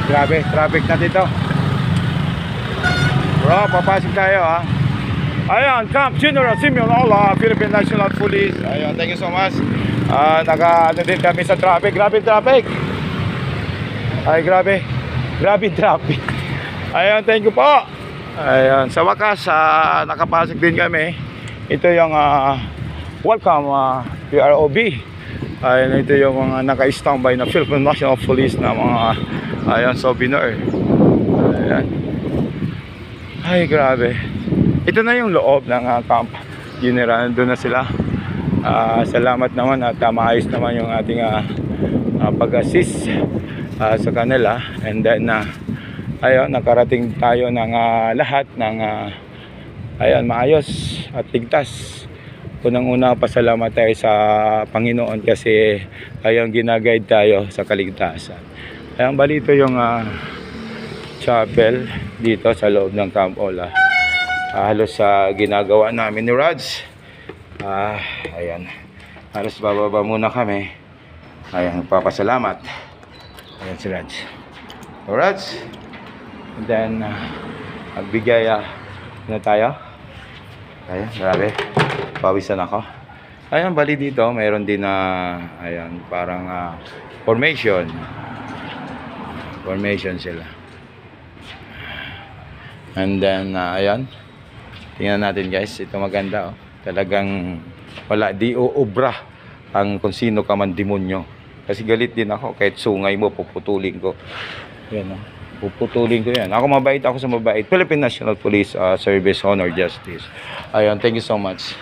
Grabe, traffic na dito. Bro, papasok tayo ha. Ayan, Camp General Simeon Ola, Philippine National Police. Ayan, thank you so much. Naka-ano din kami sa traffic. Grabe traffic. Ay, grabe. Grabe traffic. Ayan, thank you po. Ayan, sa wakas, nakapasok din kami. Ito yung welcome PROB. Ayan, ito yung mga naka-standby na Philippine National Police na mga ayan, souvenir. Ayan. Ay, grabe. Ito na yung loob ng Camp General. Doon na sila. Salamat naman at maayos naman yung ating pag-assist sa kanila. And then, ayun, nakarating tayo ng lahat ng ayan, maayos at ligtas. Unang-una, pasalamat tayo sa Panginoon kasi ayun, ginaguide tayo sa kaligtasan. Ayun, balito yung chapel dito sa loob ng Camp Ola. Halos ginagawa namin ni Raj. Ayan, halos bababa muna kami. Ayan, nagpapasalamat. Ayan si Raj. So Raj, and then magbigay na tayo. Ayan, grabe, pawisan ako. Ayan, bali dito mayroon din ayan, parang formation sila. And then ayan, tingnan natin guys, ito maganda talagang wala di uubra ang kung sino ka man demonyo. Kasi galit din ako, kahit sungay mo puputulin ko. Ayan, puputulin ko yan. Ako mabait, ako sa mabait. Philippine National Police Service, Honor, Justice. Ayun, thank you so much.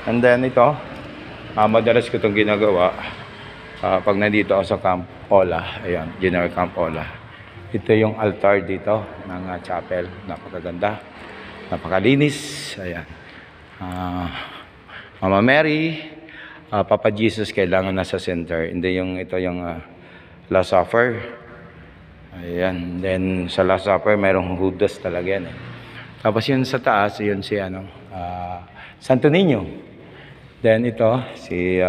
And then ito, madalas ko itong ginagawa pag nandito ako sa Camp Ola. Ayun, General Camp Ola. Ito yung altar dito ng chapel. Napakaganda, napakalinis. Ayan. Mama Mary, Papa Jesus kailangan nasa center. Hindi yung ito yung Last Supper. Ayan, then sa Last Supper mayroong Judas talaga yan. Tapos yun sa taas, yun si Santo Niño. Then ito si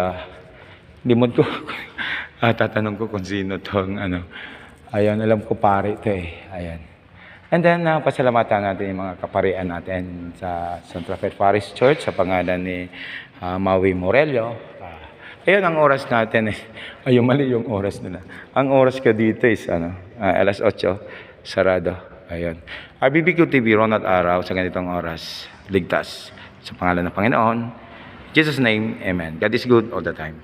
limot ko. Tatanong ko kung sino tong ayun, alam ko pare ito Ayan. And then pasalamatan natin yung mga kaparian natin sa Santa Fe Parish Church sa pangalan ni Maui Morello. Ayun ang oras natin ayun, mali yung oras nila. Ang oras ko dito is alas 8, sarado. Ayun. RBBQ TV, Ronald Araw sa ganitong oras. Ligtas. Sa pangalan ng Panginoon. In Jesus' name, Amen. God is good all the time.